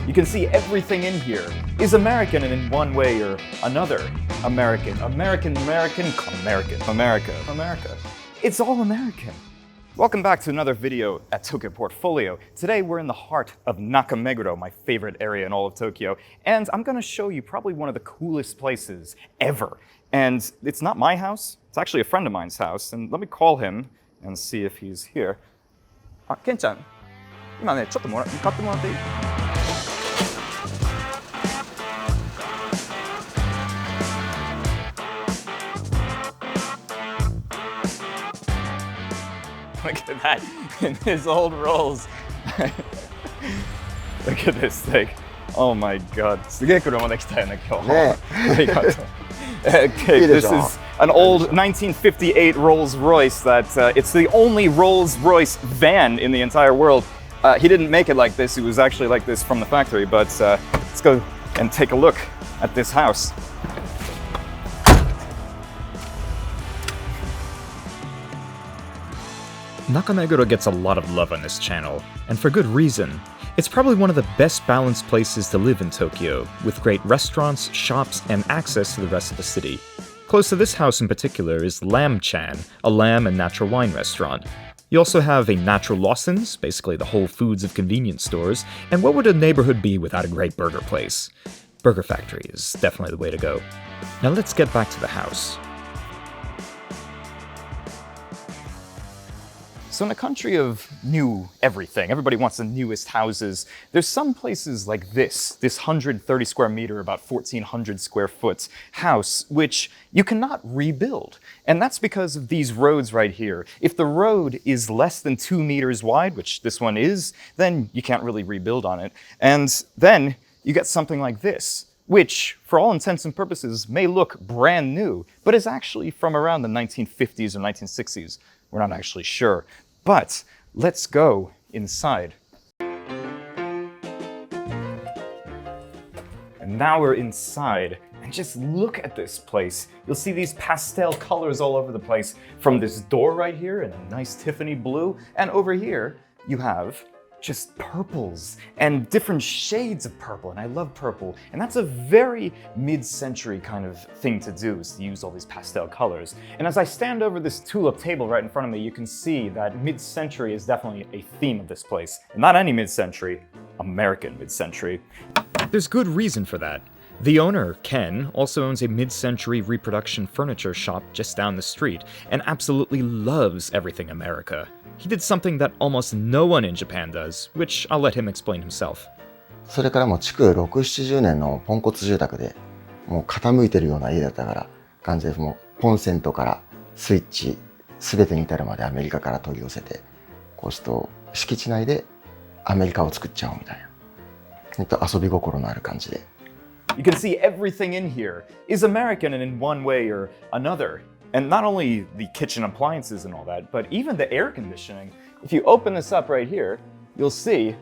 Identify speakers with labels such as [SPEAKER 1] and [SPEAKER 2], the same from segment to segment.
[SPEAKER 1] You can see everything in here is American and in one way or another. American, American, American, American, America, America. It's all American. Welcome back to another video at Tokyo Portfolio. Today we're in the heart of Nakameguro, my favorite area in all of Tokyo, and I'm gonna show you probably one of the coolest places ever. And it's not my house, it's actually a friend of mine's house, and let me call him and see if he's here. Ken-chan, 今ね、ちょっと買ってもらっていい? Look at that, in his old rolls. Look at this thing. Oh my god. すげえ車で来たよね、今日。ね。ありがとう。Okay, this is an old 1958 Rolls-Royce that it's the only Rolls-Royce van in the entire world. He didn't make it like this, it was actually like this from the factory, but let's go and take a look at this house.
[SPEAKER 2] Nakameguro gets a lot of love on this channel, and for good reason. It's probably one of the best balanced places to live in Tokyo, with great restaurants, shops, and access to the rest of the city. Close to this house in particular is Lamb-chan, a lamb and natural wine restaurant. You also have a Natural Lawson's, basically the Whole Foods of convenience stores, and what would a neighborhood be without a great burger place? Burger Factory is definitely the way to go. Now let's get back to the house.
[SPEAKER 1] So in a country of new everything, everybody wants the newest houses, there's some places like this 130 square meter, about 1,400 square foot house, which you cannot rebuild. And that's because of these roads right here. If the road is less than 2 meters wide, which this one is, then you can't really rebuild on it. And then you get something like this, which, for all intents and purposes, may look brand new, but is actually from around the 1950s or 1960s. We're not actually sure. But let's go inside. And now we're inside, and just look at this place. You'll see these pastel colors all over the place, from this door right here in a nice Tiffany blue, and over here you have just purples and different shades of purple, and I love purple, and that's a very mid-century kind of thing to do, is to use all these pastel colors. And as I stand over this tulip table right in front of me, you can see that mid-century is definitely a theme of this place. And not any mid-century, American mid-century.
[SPEAKER 2] There's good reason for that. The owner, Ken, also owns a mid-century reproduction furniture shop just down the street, and absolutely loves everything America. He did something that almost no one in Japan does, which I'll let him explain himself.
[SPEAKER 3] それからもう築6、70年のポンコツ住宅で、もう傾いてるような家だったから、完全にもうコンセントからスイッチ、すべてに至るまでアメリカから取り寄せて、こうすると敷地内でアメリカを作っちゃおうみたいな。遊び心のある感じで。
[SPEAKER 1] You can see everything in here is American and in one way or another. And not only the kitchen appliances and all that, but even the air conditioning. If you open this up right here, you'll see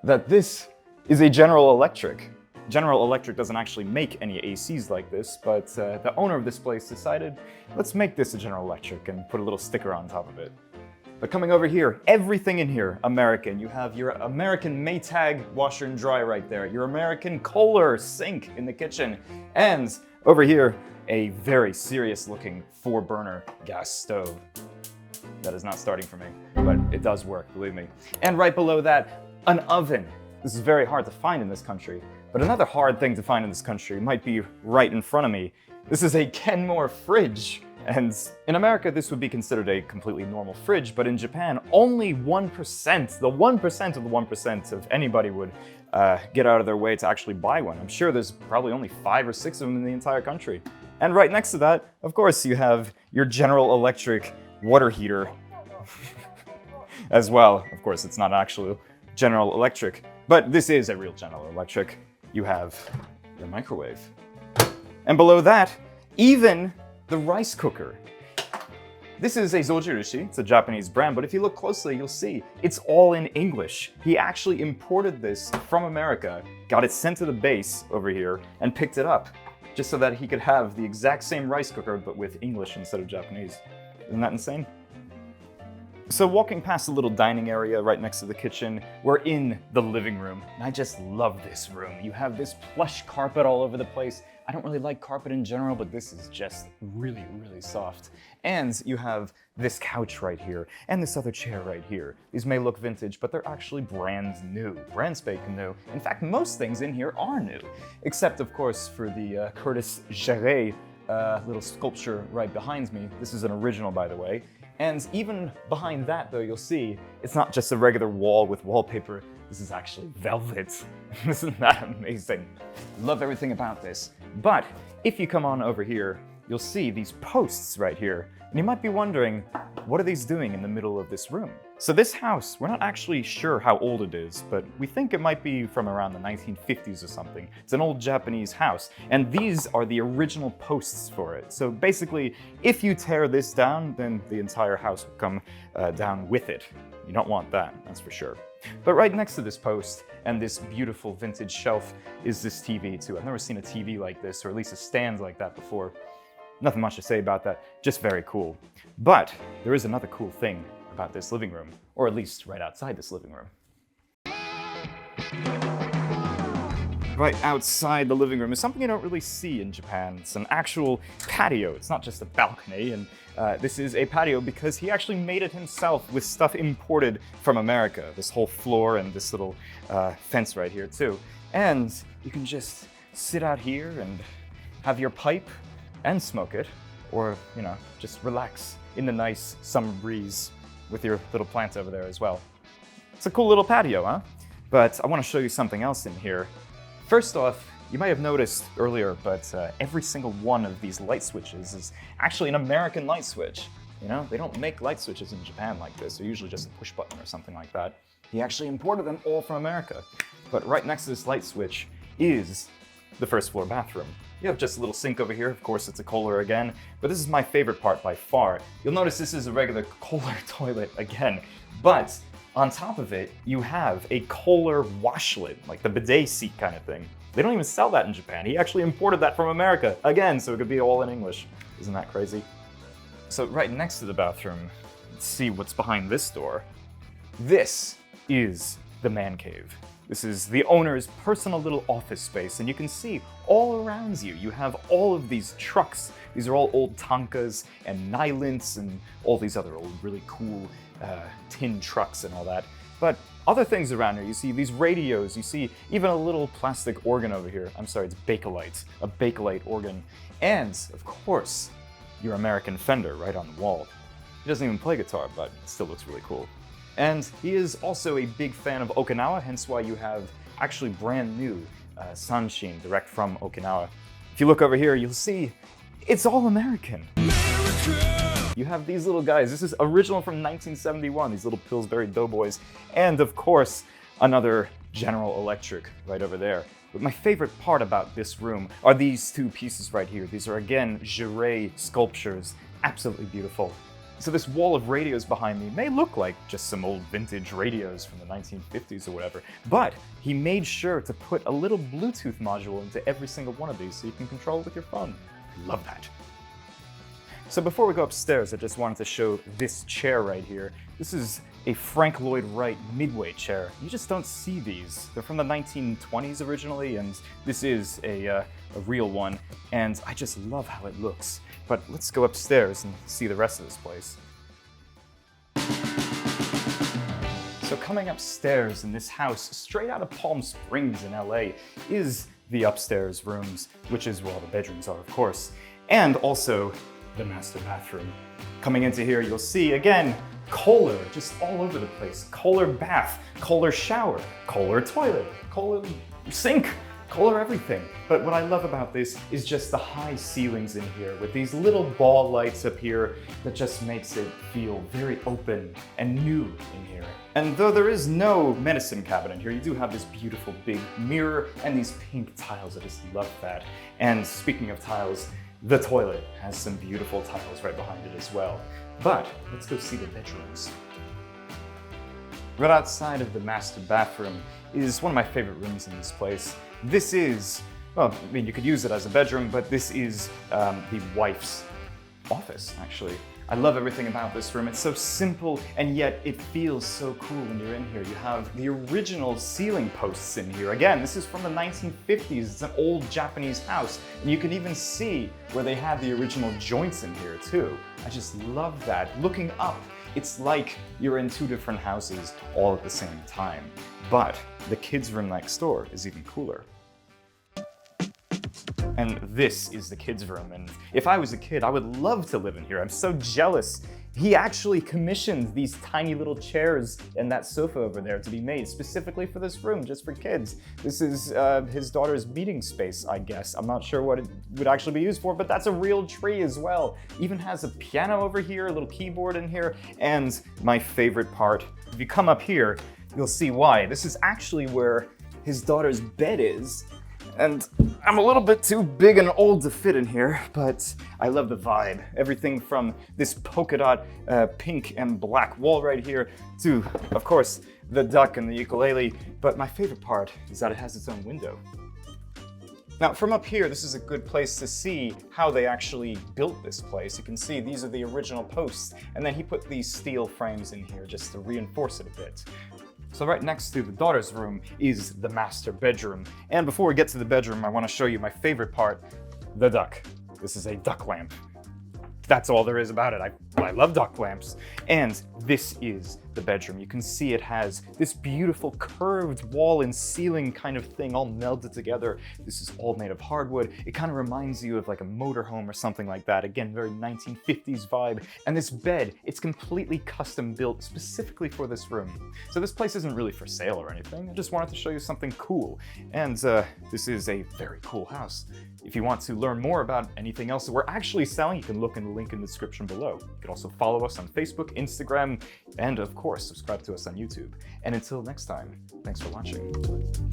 [SPEAKER 1] that this is a General Electric. General Electric doesn't actually make any ACs like this, but the owner of this place decided, let's make this a General Electric and put a little sticker on top of it. But coming over here, everything in here, American. You have your American Maytag washer and dryer right there, your American Kohler sink in the kitchen, and over here, a very serious looking 4-burner gas stove. That is not starting for me, but it does work, believe me. And right below that, an oven. This is very hard to find in this country, but another hard thing to find in this country might be right in front of me. This is a Kenmore fridge. And in America, this would be considered a completely normal fridge, but in Japan, only 1%, the 1% of the 1% of anybody would get out of their way to actually buy one. I'm sure there's probably only 5 or 6 of them in the entire country. And right next to that, of course, you have your General Electric water heater as well. Of course, it's not actually General Electric, but this is a real General Electric. You have your microwave. And below that, even the rice cooker. This is a Zojirushi, it's a Japanese brand, but if you look closely, you'll see it's all in English. He actually imported this from America, got it sent to the base over here, and picked it up, just so that he could have the exact same rice cooker, but with English instead of Japanese. Isn't that insane? So walking past the little dining area right next to the kitchen, we're in the living room. And I just love this room. You have this plush carpet all over the place. I don't really like carpet in general, but this is just really, really soft. And you have this couch right here and this other chair right here. These may look vintage, but they're actually brand new, brand spanking new. In fact, most things in here are new, except of course for the Curtis Jarret little sculpture right behind me. This is an original, by the way. And even behind that, though, you'll see it's not just a regular wall with wallpaper. This is actually velvet. Isn't that amazing? Love everything about this. But if you come on over here, you'll see these posts right here. And you might be wondering, what are these doing in the middle of this room? So this house, we're not actually sure how old it is, but we think it might be from around the 1950s or something. It's an old Japanese house, and these are the original posts for it. So basically, if you tear this down, then the entire house will come down with it. You don't want that, that's for sure. But right next to this post and this beautiful vintage shelf is this TV too. I've never seen a TV like this, or at least a stand like that before. Nothing much to say about that, just very cool. But there is another cool thing about this living room, or at least right outside this living room. Right outside the living room is something you don't really see in Japan. It's an actual patio. It's not just a balcony, and this is a patio because he actually made it himself with stuff imported from America. This whole floor and this little fence right here too. And you can just sit out here and have your pipe and smoke it, or, you know, just relax in the nice summer breeze with your little plant over there as well. It's a cool little patio, huh? But I want to show you something else in here. First off, you might have noticed earlier, but every single one of these light switches is actually an American light switch. You know, they don't make light switches in Japan like this. They're usually just a push button or something like that. He actually imported them all from America. But right next to this light switch is the first floor bathroom. You have just a little sink over here. Of course, it's a Kohler again, but this is my favorite part by far. You'll notice this is a regular Kohler toilet again, but on top of it, you have a Kohler washlet, like the bidet seat kind of thing. They don't even sell that in Japan. He actually imported that from America, again, so it could be all in English. Isn't that crazy? So right next to the bathroom, let's see what's behind this door. This is the man cave. This is the owner's personal little office space, and you can see all around you, you have all of these trucks. These are all old Tonkas and Nylints and all these other old really cool tin trucks and all that. But other things around here, you see these radios, you see even a little plastic organ over here. I'm sorry, it's Bakelite, a Bakelite organ. And, of course, your American Fender right on the wall. He doesn't even play guitar, but it still looks really cool. And he is also a big fan of Okinawa, hence why you have actually brand new Sanshin direct from Okinawa. If you look over here, you'll see it's all American. You have these little guys. This is original from 1971, these little Pillsbury Doughboys. And of course, another General Electric right over there. But my favorite part about this room are these two pieces right here. These are, again, Jarret sculptures. Absolutely beautiful. So this wall of radios behind me may look like just some old vintage radios from the 1950s or whatever, but he made sure to put a little Bluetooth module into every single one of these so you can control it with your phone. I love that. So before we go upstairs, I just wanted to show this chair right here. This is a Frank Lloyd Wright Midway chair. You just don't see these. They're from the 1920s originally, and this is a real one, and I just love how it looks. But let's go upstairs and see the rest of this place. So coming upstairs in this house, straight out of Palm Springs in LA, is the upstairs rooms, which is where all the bedrooms are, of course, and also the master bathroom. Coming into here, you'll see, again, Kohler just all over the place. Kohler bath, Kohler shower, Kohler toilet, Kohler sink, Kohler everything. But what I love about this is just the high ceilings in here with these little ball lights up here that just makes it feel very open and new in here. And though there is no medicine cabinet here, you do have this beautiful big mirror and these pink tiles. I just love that. And speaking of tiles, the toilet has some beautiful tiles right behind it as well. But let's go see the bedrooms. Right outside of the master bathroom is one of my favorite rooms in this place. This is, well, I mean, you could use it as a bedroom, but this is the wife's office, actually. I love everything about this room. It's so simple, and yet it feels so cool when you're in here. You have the original ceiling posts in here. Again, this is from the 1950s. It's an old Japanese house, and you can even see where they had the original joints in here too. I just love that. Looking up, it's like you're in two different houses all at the same time. But the kids' room next door is even cooler. And this is the kids' room, and if I was a kid, I would love to live in here. I'm so jealous. He actually commissioned these tiny little chairs and that sofa over there to be made specifically for this room, just for kids. This is his daughter's meeting space, I guess. I'm not sure what it would actually be used for, but that's a real tree as well. Even has a piano over here, a little keyboard in here, and my favorite part, if you come up here, you'll see why. This is actually where his daughter's bed is. And I'm a little bit too big and old to fit in here, but I love the vibe. Everything from this polka dot pink and black wall right here to, of course, the duck and the ukulele. But my favorite part is that it has its own window. Now, from up here, this is a good place to see how they actually built this place. You can see these are the original posts, and then he put these steel frames in here just to reinforce it a bit. So right next to the daughter's room is the master bedroom. And before we get to the bedroom, I want to show you my favorite part, the duck. This is a duck lamp. That's all there is about it. I love duck lamps. And this is the bedroom. You can see it has this beautiful curved wall and ceiling kind of thing all melded together. This is all made of hardwood. It kind of reminds you of like a motorhome or something like that. Again, very 1950s vibe. And this bed, it's completely custom built specifically for this room. So this place isn't really for sale or anything. I just wanted to show you something cool. And this is a very cool house. If you want to learn more about anything else that we're actually selling, you can look in the link in the description below. You can also follow us on Facebook, Instagram, and of course, subscribe to us on YouTube. And until next time, thanks for watching.